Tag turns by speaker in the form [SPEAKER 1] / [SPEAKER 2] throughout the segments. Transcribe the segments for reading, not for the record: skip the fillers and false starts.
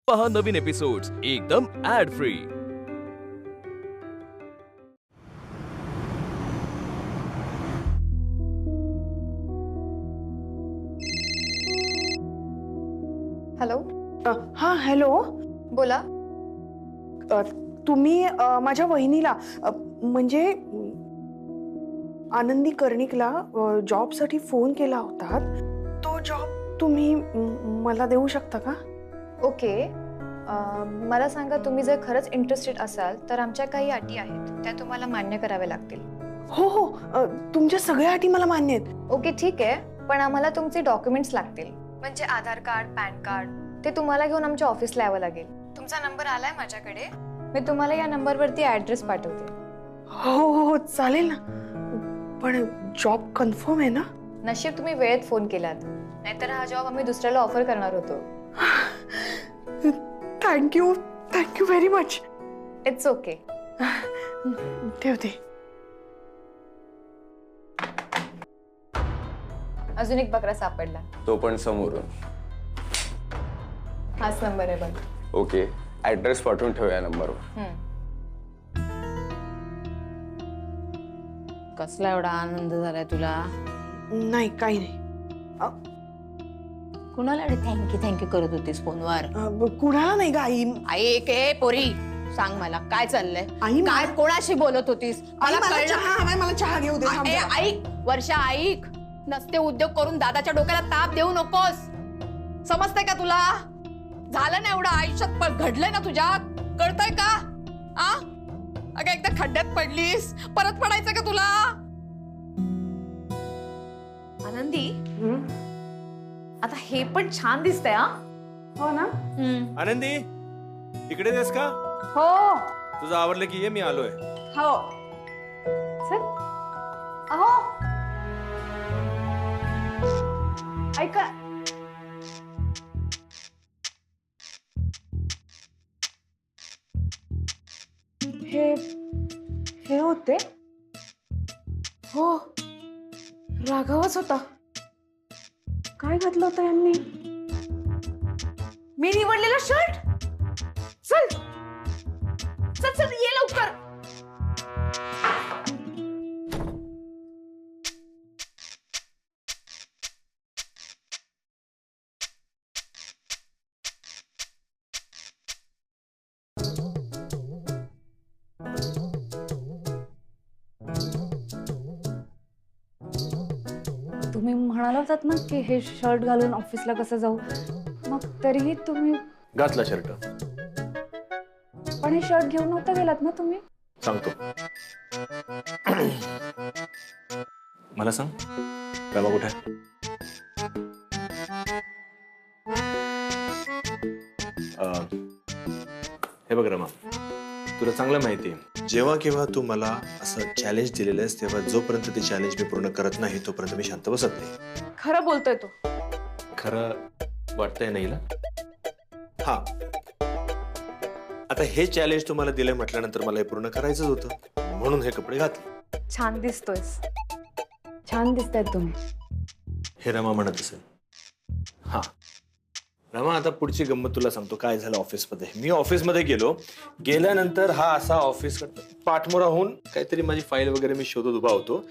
[SPEAKER 1] पहा नवीन एपिसोड्स एकदम add free.
[SPEAKER 2] Hello.
[SPEAKER 3] हां हॅलो.
[SPEAKER 2] बोला.
[SPEAKER 3] तुम्ही माझ्या वहिनीला म्हणजे आनंदी कर्णिकला जॉबसाठी फोन केला होता. तो जॉब तुम्ही मला देऊ शकता का?
[SPEAKER 2] ओके. मला सांगा, तुम्ही जर खरंच इंटरेस्टेड असाल तर आमच्या काही अटी आहेत, त्या तुम्हाला मान्य कराव्या लागतील.
[SPEAKER 3] हो हो, तुमच्या सगळ्या अटी मला मान्य आहेत.
[SPEAKER 2] ओके ठीक आहे, पण आम्हाला तुमचे डॉक्युमेंट्स लागतील. म्हणजे आधार कार्ड, पॅन कार्ड, ते तुम्हाला घेऊन आमच्या ऑफिसला यावं लागेल. तुमचा नंबर आलाय माझ्याकडे, मी तुम्हाला या नंबरवरती ॲड्रेस पाठवते.
[SPEAKER 3] हो हो हो चालेल ना. पण जॉब कन्फर्म आहे ना?
[SPEAKER 2] नशीब तुम्ही वेळेत फोन केलात, नाहीतर हा जॉब आम्ही दुसऱ्याला ऑफर करणार होतो.
[SPEAKER 3] Thank you thank you very much.
[SPEAKER 2] It's okay.
[SPEAKER 3] ठेवते.
[SPEAKER 2] अजून एक बकरा सापडला,
[SPEAKER 4] तो पण समोरून.
[SPEAKER 2] हाच नंबर आहे बघ.
[SPEAKER 4] ओके, ऍड्रेस पाठवून ठेव या नंबरवर.
[SPEAKER 5] कसला एवढा आनंद झालाय तुला?
[SPEAKER 3] नाही काही नाही.
[SPEAKER 5] कुणाला थँक्यू थँक्यू करत होतीस फोनवर?
[SPEAKER 3] कुणाला नाही ग आई.
[SPEAKER 5] ऐक ए पोरी, सांग मला काय चाललंय?
[SPEAKER 3] आई,
[SPEAKER 5] काय कोणाशी बोलत होतीस?
[SPEAKER 3] मला चहा हवाय, मला चहा घेऊ दे. थांब जरा.
[SPEAKER 5] ऐक वर्षा, ऐक. नसते उद्योग करून दादाच्या डोक्याला ताप देऊ नकोस. समजतंय का तुला? झालं ना एवढं आयुष्यात, पण घडलंय ना तुझ्या, कळतंय का? अगं एकदा खड्ड्यात पडलीस, परत पडायचं का तुला?
[SPEAKER 6] आनंदी, आता हे पण छान दिसतंय.
[SPEAKER 3] हो ना?
[SPEAKER 7] आनंदी, इकडे देस का?
[SPEAKER 6] हो
[SPEAKER 7] तुझं आवडलं की ये, मी आलोय.
[SPEAKER 6] हो. चल. अहो ऐका,
[SPEAKER 3] हे होते. हो, राघवच होता. काय घातलं होतं यांनी?
[SPEAKER 6] मी निवडलेला शर्ट. चल चल चल, ये लवकर.
[SPEAKER 8] तुम्ही म्हणाला होतात ना की हे शर्ट घालून ऑफिसला कसं जाऊ, मग तरीही तुम्ही
[SPEAKER 7] घातला शर्ट.
[SPEAKER 8] पण हे शर्ट घेऊन नव्हता गेलात ना तुम्ही?
[SPEAKER 7] सांगतो. मला सांग, रमा कुठे आहे? हे बघ रमा, तुला चांगलं माहिती आहे, जेव्हा केव्हा तू मला असं चॅलेंज दिलेलं आहेस, तेव्हा जोपर्यंत ते चॅलेंज मी पूर्ण करत नाही तोपर्यंत मी शांत बसत नाही.
[SPEAKER 6] खरं बोलतोय तो.
[SPEAKER 7] खरं वाटतंय नाही ना? हा, आता हे चॅलेंज तुम्हाला दिलंय म्हटल्यानंतर मला हे पूर्ण करायचंच होतं, म्हणून हे कपडे घातले.
[SPEAKER 6] छान दिसतोयस.
[SPEAKER 8] छान दिसतायत तुम्ही.
[SPEAKER 7] हे रमा म्हणत असेल. हा रमा, आता पुढची गंमत तुला सांगतो काय झालं ऑफिसमध्ये. मी ऑफिसमध्ये गेल्यानंतर हा असा ऑफिस पाठमोरा होऊन काहीतरी माझी फाईल वगैरे मी शोधत उभा होतो.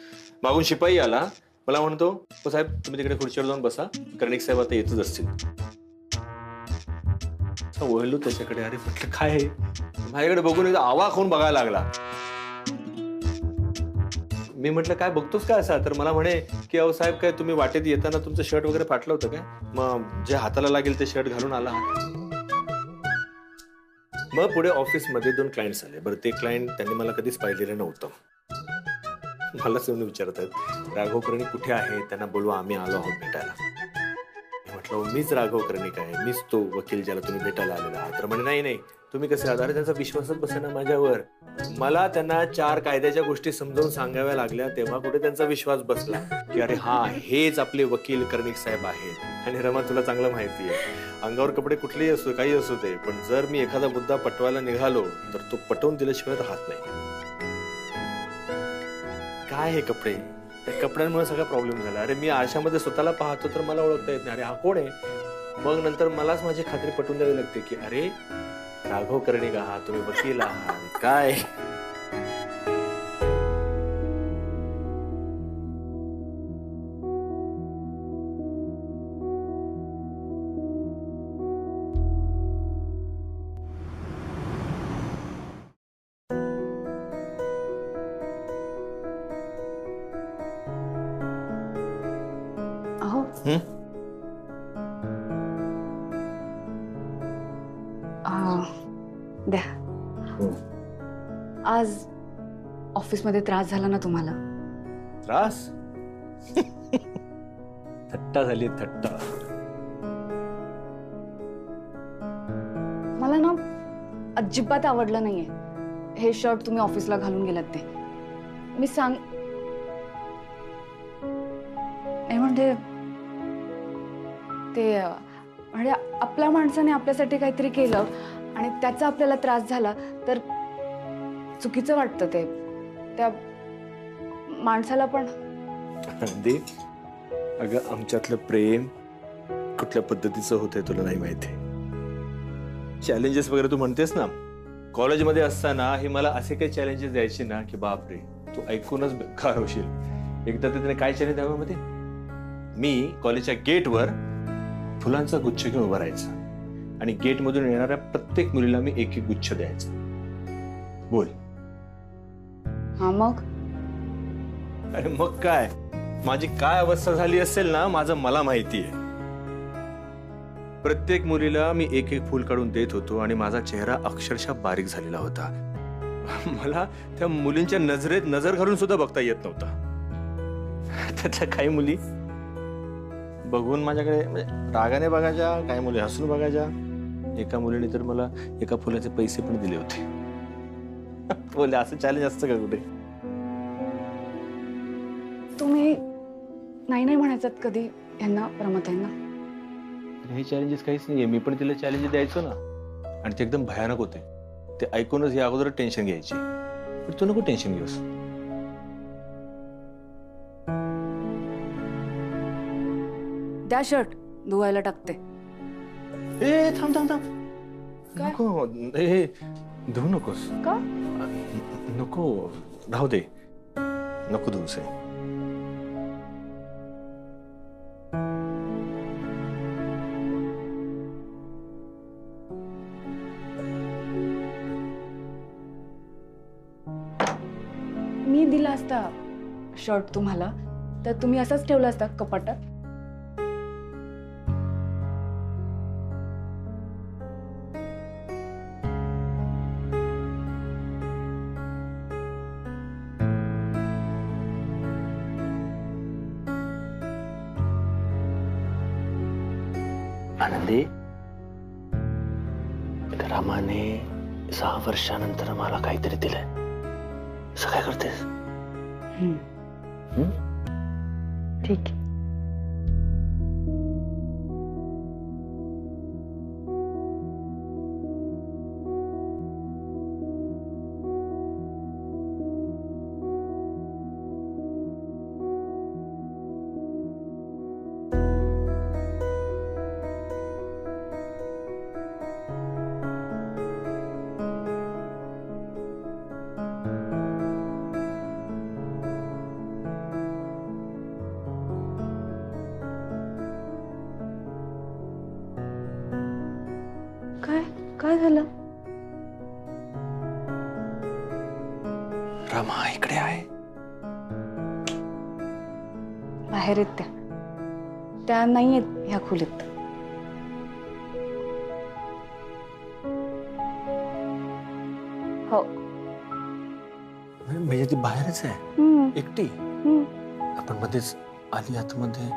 [SPEAKER 7] मागून शिपाई आला, मला म्हणतो, हो साहेब तुम्ही तिकडे खुर्चीवर जाऊन बसा, कर्णिक साहेब आता येतच असतील. वळलो त्याच्याकडे. अरे म्हटलं काय आहे? माझ्याकडे बघून एकदा आवाक होऊन बघायला लागला. मी म्हटलं काय बघतोस का असा? तर मला म्हणे की अहो साहेब, काय तुम्ही वाटेत येताना तुमचं शर्ट वगैरे फाटलं होतं काय? मग जे हाताला लागेल ते शर्ट घालून आला. मग पुढे ऑफिसमध्ये 2 क्लायंट्स आले. बरं, ते क्लायंट त्यांनी मला कधीच पाहिलेलं नव्हतं. मलाच येऊन विचारत आहेत, राघव कर्णिक कुठे आहे? त्यांना बोलवा आम्ही आलो आहोत भेटायला. म्हटलं मीच राघव कर्णिक आहे, मीच तो वकील ज्याला तुम्ही भेटायला आलेला आहात. तर म्हणे नाही नाही, तुम्ही कसे आहात? अरे त्यांचा विश्वासच बसेना माझ्यावर. मला त्यांना 4 कायद्याच्या गोष्टी समजावून सांगाव्या लागल्या, तेव्हा कुठे त्यांचा विश्वास बसला की अरे हा, हेच आपले वकील कर्णिक साहेब आहेत. आणि रमा, तुला चांगलं माहिती आहे, अंगावर कपडे कुठलेही असो, काही असू दे, पण जर मी एखादा मुद्दा पटवायला निघालो तर तो पटवून दिल्याशिवाय राहत नाही. काय हे कपडे, त्या कपड्यांमुळे सगळा प्रॉब्लेम झाला. अरे मी आरशामध्ये स्वतःला पाहतो तर मला ओळखता येत नाही. अरे हा कोण आहे? मग नंतर मलाच माझी खात्री पटवून द्यावी लागते की अरे राघव कर्णिक आहात, तुम्ही वकील आहात काय.
[SPEAKER 8] अहो द्या. आज ऑफिसमध्ये त्रास झाला ना तुम्हाला?
[SPEAKER 7] त्रास? थट्टा झाली थट्टा.
[SPEAKER 8] मला ना अजिबात आवडलं नाहीये हे शर्ट तुम्ही ऑफिसला घालून गेलात ते. मी नाही म्हणजे ते म्हणजे आपल्या माणसाने आपल्यासाठी काहीतरी केलं आणि त्याचा आपल्याला त्रास झाला तर चुकीचं वाटतं ते. त्या माणसाला पण.
[SPEAKER 7] दे अगं आमच्यातलं प्रेम कुठल्या पद्धतीचं होतंय तुला नाही माहिती. चॅलेंजेस वगैरे तू म्हणतेस ना, कॉलेजमध्ये असताना हे मला असे काही चॅलेंजेस द्यायचे ना की बापरे तू ऐकूनच बेकार होशील. एकदा त्याने काय चॅलेंज द्यावं मध्ये, मी कॉलेजच्या गेटवर फुलांचा गुच्छ घेऊन उभा राहायचा आणि गेटमधून येणाऱ्या प्रत्येक मुलीला मी एक एक गुच्छ द्यायचा. बोल.
[SPEAKER 8] हा मग?
[SPEAKER 7] अरे मग काय, माझी काय अवस्था झाली असेल ना माझं मला माहिती आहे. प्रत्येक मुलीला मी एक एक फूल काढून देत होतो आणि माझा चेहरा अक्षरशः बारीक झालेला होता. मला त्या मुलींच्या नजरेत नजर घालून सुद्धा बघता येत नव्हता. त्यातल्या काही मुली बघून माझ्याकडे रागाने बघायच्या, काही मुली हसून बघायच्या. एका मुलीने तर मला एका फुलाचे पैसे पण दिले होते. बोले असं चॅलेंज असतं का कुठे?
[SPEAKER 8] तुम्ही नाही नाही म्हणायचं कधी यांना, रमाताईंना?
[SPEAKER 7] हे चॅलेंजेस काहीच नाहीये. मी पण तिला चॅलेंज द्यायचो ना आणि ते एकदम भयानक होते. ते ऐकूनच हे अगोदर टेन्शन घ्यायची. पण तू नको टेन्शन घेऊस.
[SPEAKER 8] द्या शर्ट धुवायला टाकते.
[SPEAKER 7] ए थांब थांब थांब.
[SPEAKER 8] काय?
[SPEAKER 7] नको हे धुवू नकोस.
[SPEAKER 8] का?
[SPEAKER 7] नको राहू दे. नको धुवूस.
[SPEAKER 8] मी दिला असता शर्ट तुम्हाला तर तुम्ही असाच ठेवला असता कपाटात?
[SPEAKER 9] आनंदी, रामाने 6 वर्षानंतर मला काहीतरी दिलंय. असं काय करतेस?
[SPEAKER 8] ठीक. काय झालं?
[SPEAKER 9] रमा इकडे आहे.
[SPEAKER 8] बाहेर आहेत त्या नाही आहेत ह्या खोलीत. हो.
[SPEAKER 7] म्हणजे ती बाहेरच आहे एकटी. आपण मध्येच आली आतमध्ये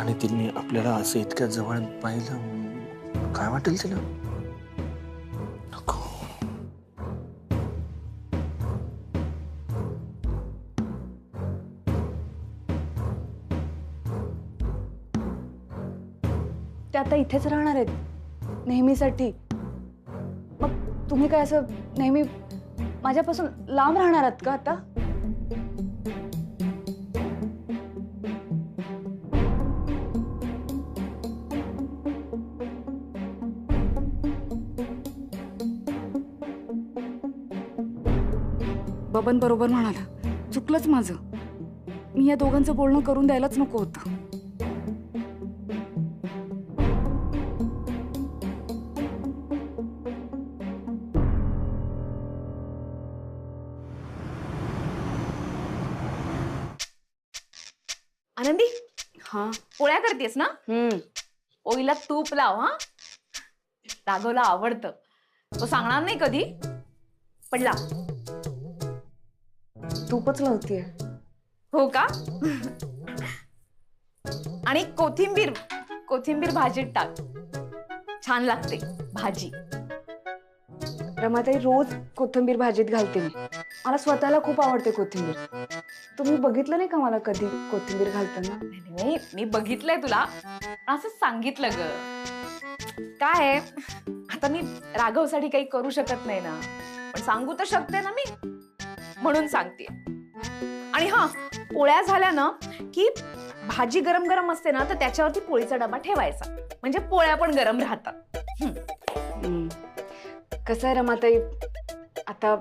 [SPEAKER 7] आणि तिने आपल्याला असं इतक्या जवळ पाहिलं, काय वाटेल तिला?
[SPEAKER 8] ते आता इथेच राहणार आहेत नेहमीसाठी. मग तुम्ही काय असं नेहमी माझ्यापासून लांब राहणार आहात का आता? शिवबा पण बरोबर म्हणाला, चुकलंच माझं. मी या दोघांचं बोलणं करून द्यायलाच नको होतं.
[SPEAKER 6] आनंदी,
[SPEAKER 8] हा.
[SPEAKER 6] पोळ्या करतेस ना? पोळीला तूप लाव. हा, राघवला आवडतं. तो सांगणार नाही कधी, पण लाव.
[SPEAKER 3] तूपच लावतीये.
[SPEAKER 6] हो का? आणि कोथिंबीर कोथिंबीर भाजीत टाक, छान लागते भाजी.
[SPEAKER 8] रमाताई रोज कोथिंबीर भाजीत घालते मी. मला स्वतःला खूप आवडते कोथिंबीर. तुम्ही बघितलं नाही का मला कधी कोथिंबीर घालताना?
[SPEAKER 6] नाही, मी बघितलंय तुला, असं सांगितलं ग. काय आहे, आता मी राघवसाठी काही करू शकत नाही ना, पण सांगू तर शकते ना मी, म्हणून सांगते. आणि हा, पोळ्या झाल्या ना की भाजी गरम गरम असते ना, तर त्याच्यावरती पोळीचा डबा ठेवायचा, म्हणजे पोळ्या पण गरम राहतात.
[SPEAKER 8] कसं आहे रमाताई, आता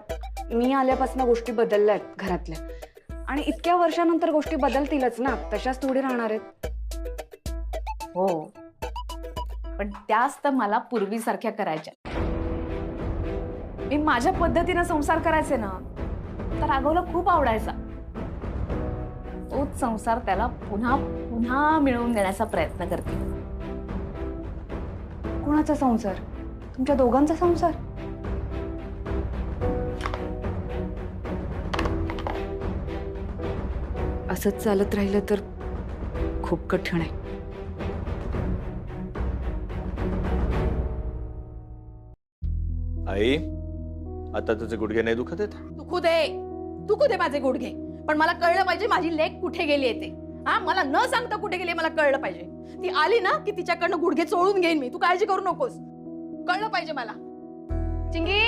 [SPEAKER 8] मी आल्यापासून गोष्टी बदलल्या आहेत घरातल्या, आणि इतक्या वर्षानंतर गोष्टी बदलतीलच ना, तशाच थोडी राहणार आहेत.
[SPEAKER 6] हो, पण त्याच तर मला पूर्वीसारख्या करायच्या. मी माझ्या पद्धतीनं संसार करायचे ना, तर राघवला खूप आवडायचा. तोच संसार त्याला पुन्हा पुन्हा मिळवून देण्याचा प्रयत्न करते.
[SPEAKER 8] कोणाचा संसार? तुमच्या दोघांचा संसार? असंच चालत राहिलं तर खूप कठीण आहे.
[SPEAKER 7] आई, आता तुझे गुडघे नाही दुखत आहेत?
[SPEAKER 5] दुखू दे माझे गुडघे, पण मला कळलं पाहिजे माझी लेक कुठे गेली आहे ते. हा, मला न सांगता कुठे गेली मला कळलं पाहिजे. ती आली ना की तिच्याकडनं गुडघे चोळून घेईन मी. तू काळजी करू नकोस, कळलं पाहिजे मला. चिंगी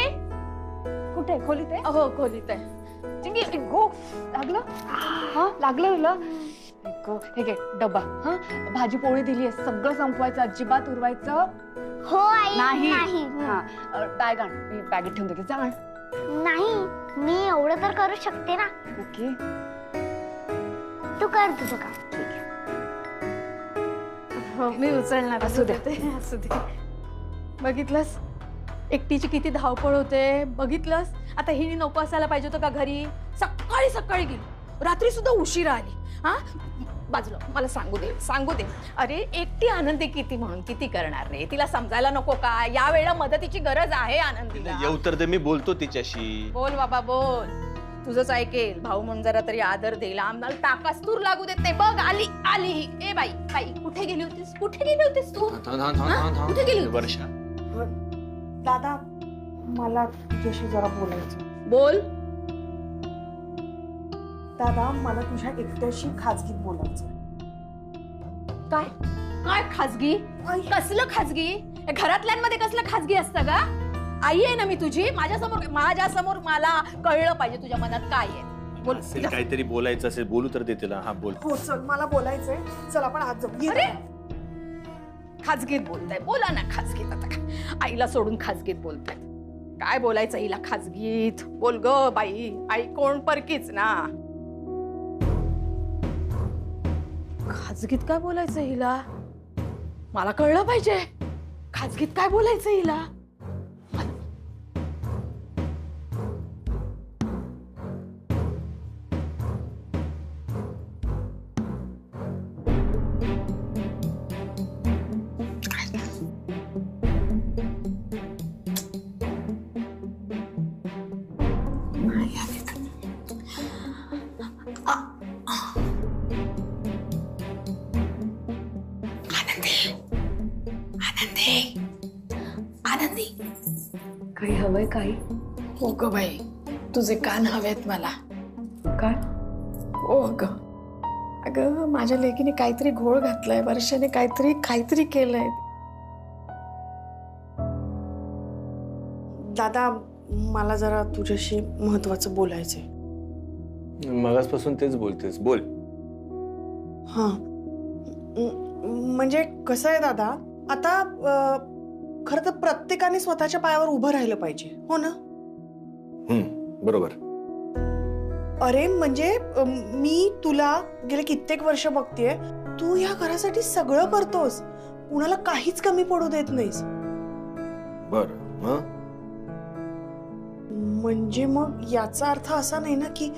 [SPEAKER 8] कुठे? खोलीत आहे?
[SPEAKER 5] हो, खोलीत आहे. चिंगी,
[SPEAKER 8] गो, लागलं? हा, लागलं तुला? हे घे डबा. हा, भाजी पोळी दिली आहे, सगळं संपवायचं, अजिबात उरवायचं
[SPEAKER 10] हो आई
[SPEAKER 8] नाही.
[SPEAKER 10] नाही.
[SPEAKER 8] हा, बॅग आण, मी बॅगेत ठेवून देते. जा आण.
[SPEAKER 10] नाही, मी एवढं तर करू शकते ना.
[SPEAKER 8] नक्की?
[SPEAKER 10] तू कर तुझं काम.
[SPEAKER 8] ठीक आहे.
[SPEAKER 5] हो, मी उचलणार.
[SPEAKER 8] असू दे.
[SPEAKER 5] असू दे. बघितलंस एकटीची किती धावपळ होते, बघितलंस. आता हिने नको असायला पाहिजे होतं का घरी? सकाळी सकाळी गेली, रात्री सुद्धा उशिरा आली. हा, बाजूला, मला सांगू दे. अरे एकटी आनंदी किती म्हणून किती करणार रे, तिला समजायला नको का? या वेळेला मदतीची गरज आहे आनंदीला.
[SPEAKER 7] येऊ तर दे, मी बोलतो तिच्याशी.
[SPEAKER 5] बोल बाबा बोल, तुझंच ऐकेल. भाऊ म्हणून जरा तरी आदर देईल. आम्हाला टाकास तूर लागू देत नाही. बघ आली. ए बाई, कुठे गेली होतीस तू? कुठे गेली होतीस?
[SPEAKER 7] वर्षा,
[SPEAKER 3] दादा, मला तुझ्याशी जरा बोलायचं.
[SPEAKER 5] बोल.
[SPEAKER 3] दादा, मला तुझ्या एकट्याशी खाजगीत बोलायचं.
[SPEAKER 5] काय खाजगी? कसलं खाजगी? घरातल्यांमध्ये कसलं खाजगी असतं का? आई आहे ना मी तुझी. माझ्या समोर मला कळलं पाहिजे तुझ्या मनात काय आहे. बोल.
[SPEAKER 7] असेल काहीतरी बोलायचं असेल, बोलू तर दे तिला. हा, बोल.
[SPEAKER 3] हो, चल, मला बोलायचंय. चल, आपण आज जाऊ.
[SPEAKER 5] अरे, खाजगीत बोलताय, बोला ना खाजगीत. आता काय आईला सोडून खाजगीत बोलताय? काय बोलायचं हिला खाजगीत? बोल ग बाई, आई कोण परकीच ना. खाजगीत काय बोलायचं हिला? मला कळलं पाहिजे. खाजगीत काय बोलायचं हिला? आनंदी,
[SPEAKER 8] काही हवंय? काही?
[SPEAKER 5] हो ग बाई, तुझे कान हवेत मला.
[SPEAKER 8] काय?
[SPEAKER 5] हो ग. अगं, माझ्या लेकीने काहीतरी घोळ घातलाय. वर्षाने काहीतरी केलंय.
[SPEAKER 3] दादा, मला जरा तुझ्याशी महत्वाचं बोलायचंय.
[SPEAKER 7] मगासपासून तेच बोलतेस, बोल.
[SPEAKER 3] हा, म्हणजे कसं आहे दादा, आता खरं तर प्रत्येकाने स्वतःच्या पायावर उभं राहिलं पाहिजे, हो ना?
[SPEAKER 7] बरोबर.
[SPEAKER 3] अरे म्हणजे मी तुला गेले कित्येक वर्ष बघतेय, तू या घरासाठी सगळं करतोस, कुणाला काहीच कमी पडू देत नाहीस.
[SPEAKER 7] बर
[SPEAKER 3] म्हणजे मग याचा अर्थ असा नाही ना की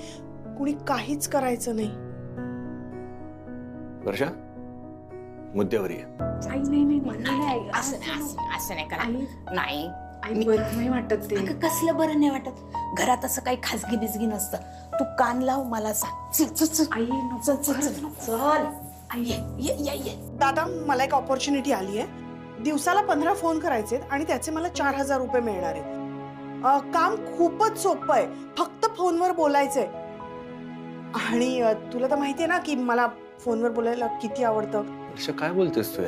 [SPEAKER 3] कुणी काहीच करायचं नाही.
[SPEAKER 7] वर्षा, मुद्द्यावर ये.
[SPEAKER 5] असं नाही करा. नाही
[SPEAKER 8] आई बरं नाही वाटत ते.
[SPEAKER 5] अगं, कसलं बरं नाही वाटत. घरात असं काही खासगी बिजगी नसतं. तू कान लाव, मला सांग. चल चल चल
[SPEAKER 8] आई
[SPEAKER 5] चल चल चल चल. आई ये ये ये.
[SPEAKER 3] दादा, मला एक ऑपॉर्च्युनिटी आली आहे. दिवसाला 15 फोन करायचे आणि त्याचे मला 4,000 रुपये मिळणार आहेत. काम खूपच सोपं आहे, फक्त फोनवर बोलायचंय. आणि तुला तर माहितीये ना की मला फोनवर बोलायला किती आवडतं.
[SPEAKER 7] वर्षा, काय बोलतेस तू?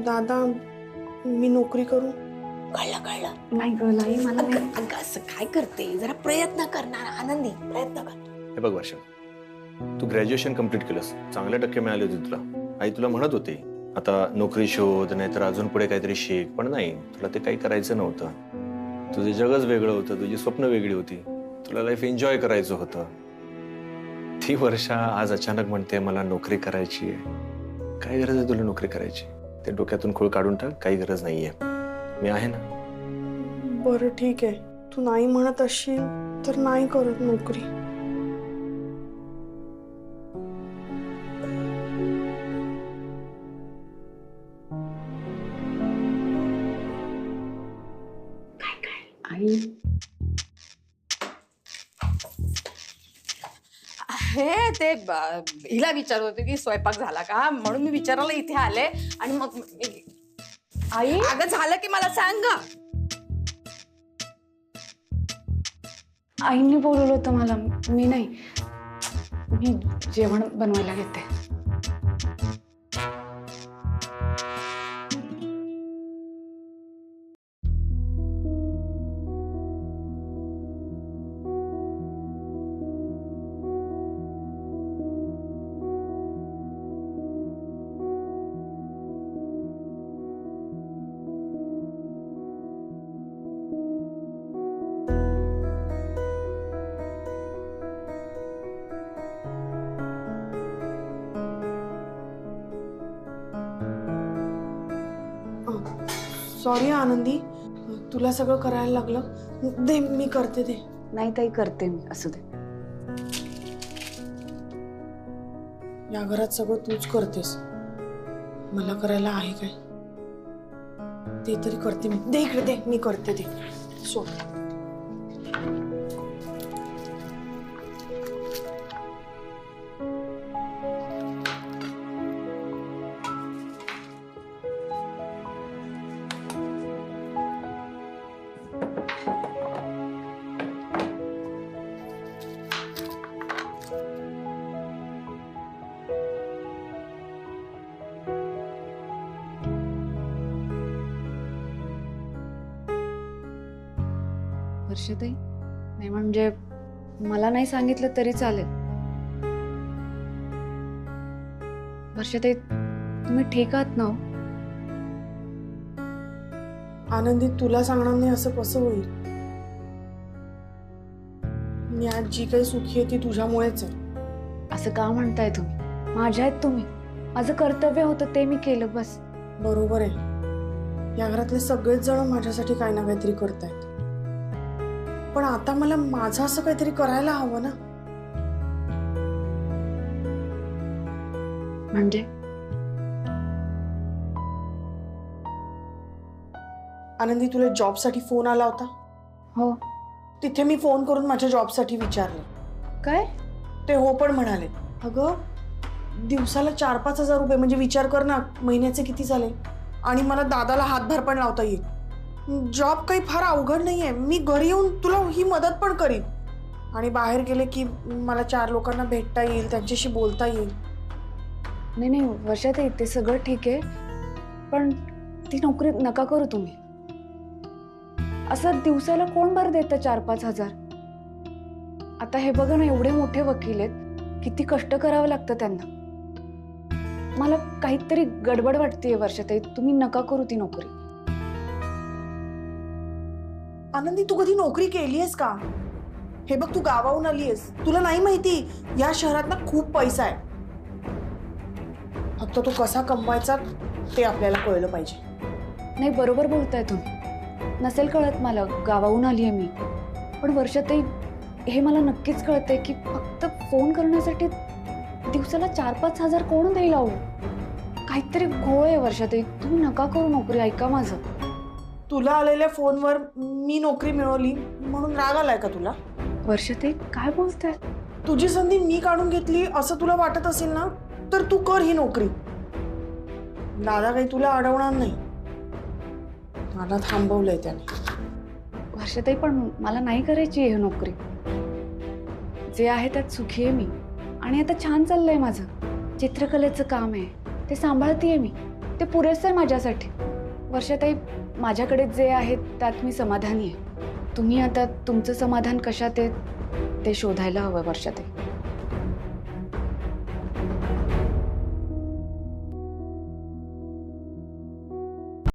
[SPEAKER 3] दादा, मी नोकरी करू?
[SPEAKER 5] कळलं
[SPEAKER 8] नाही ग लाई, मला नाही.
[SPEAKER 5] अगं, असं काय करते? जरा प्रयत्न करणार. आनंदी, प्रयत्न कर.
[SPEAKER 7] हे बघ वर्षा, तू ग्रॅज्युएशन कम्प्लीट केलंस, चांगले टक्के मिळाले होते तुला. आई तुला म्हणत होती आता नोकरी शोध, नाहीतर अजून पुढे काहीतरी शिक. पण नाही, तुला ते काही करायचं नव्हतं. तुझं जगच वेगळं होतं, तुझी स्वप्न वेगळी होती, तुला लाईफ एन्जॉय करायचं होतं. ती वर्षा आज अचानक म्हणते मला नोकरी करायची आहे. काय गरज आहे तुला नोकरी करायची? ते डोक्यातून खूळ काढून टाक, काही गरज नाहीये. मी आहे ना.
[SPEAKER 3] बरं ठीक आहे, तू नाही म्हणत असशील तर नाही करत नोकरी.
[SPEAKER 8] आई
[SPEAKER 5] हे ते हिला विचारत होते की स्वयंपाक झाला का, म्हणून मी विचारायला इथे आले. आणि मग
[SPEAKER 8] आई,
[SPEAKER 5] अगं, झालं की मला सांग ग.
[SPEAKER 8] आईने बोलवलं होतं मला. मी नाही, मी जेवण बनवायला घेते.
[SPEAKER 3] सॉरी आनंदी, तुला सगळं करायला लागलं. दे, मी करते. दे.
[SPEAKER 8] नाही ताई, करते मी. असू दे.
[SPEAKER 3] या घरात सगळं तूच करतेस, मला करायला आहे काय? ते तरी करते मी. दे इकडे, दे, मी करते. दे, सोड.
[SPEAKER 8] वर्षाताई, नाही म्हणजे मला नाही सांगितलं तरी चालेल. वर्षाताई, तुम्ही ठीक आहात ना?
[SPEAKER 3] आनंदी, तुला सांगणार नाही असं कसं होईल? मी आज जी काही सुखी आहे ती तुझ्यामुळेच आहे.
[SPEAKER 8] असं का म्हणताय तुम्ही? माझ्या आहेत तुम्ही. माझं कर्तव्य होतं ते मी केलं, बस.
[SPEAKER 3] बरोबर आहे, या घरातले सगळेच जण माझ्यासाठी काही ना काहीतरी करतायत. पण आता मला माझं असं काहीतरी करायला हवं ना.
[SPEAKER 8] म्हणजे
[SPEAKER 3] आनंदी, तुला जॉबसाठी फोन आला होता?
[SPEAKER 8] हो.
[SPEAKER 3] तिथे मी फोन करून माझ्या जॉबसाठी विचारलं.
[SPEAKER 8] काय?
[SPEAKER 3] ते हो पण म्हणाले. अगं, दिवसाला 4-5 हजार रुपये, म्हणजे विचार कर ना, महिन्याचे किती झाले. आणि मला दादाला हातभार पण लावता येईल. जॉब काही फार अवघड नाहीये, मी घरी येऊन तुला ही मदत पण करीन. आणि बाहेर गेले की मला 4 लोकांना भेटता येईल, त्यांच्याशी बोलता येईल.
[SPEAKER 8] नाही नाही वर्षाताई, ते सगळं ठीक आहे, पण ती नोकरी नका करू तुम्ही. असं दिवसाला कोण बरं देतं 4-5 हजार? आता हे बघा ना, एवढे मोठे वकील आहेत, किती कष्ट करावं लागतं त्यांना. मला काहीतरी गडबड वाटतेय वर्षाताई, तुम्ही नका करू ती नोकरी.
[SPEAKER 3] आनंदी, तू कधी नोकरी केली आहेस का? हे बघ, तू गावाहून आलीयस, तुला नाही माहिती या शहरात ना खूप पैसा आहे. फक्त तो कसा कमवायचा ते आपल्याला कळलं पाहिजे.
[SPEAKER 8] नाही, बरोबर बोलताय तुम्ही. नसेल कळत मला, गावाहून आली आहे मी. पण वर्षातही हे मला नक्कीच कळतंय की फक्त फोन करण्यासाठी दिवसाला 4-5 हजार कोण देईल अहो? काहीतरी घोळ आहे वर्षातही. तुम्ही नका करू नोकरी, ऐका माझं.
[SPEAKER 3] तुला आलेल्या फोनवर मी नोकरी मिळवली म्हणून राग आलाय का तुला?
[SPEAKER 8] वर्षातही काय बोलताय?
[SPEAKER 3] तुझी संधी मी काढून घेतली असं तुला वाटत असेल ना, तर तू कर ही नोकरी. दादा काही तुला अडवणार नाही. मला थांबवलंय त्याने.
[SPEAKER 8] वर्षातही पण मला नाही करायची ही नोकरी. जे आहे त्यात सुखी आहे मी. आणि आता छान चाललंय माझं. चित्रकलेचं काम आहे, ते सांभाळतेय मी. ते पुरेसं आहे माझ्यासाठी. वर्षातही माझ्याकडे जे आहे त्यात मी समाधानी आहे. तुम्ही आता तुमचं समाधान कशात आहे ते शोधायला हवं वर्षातही.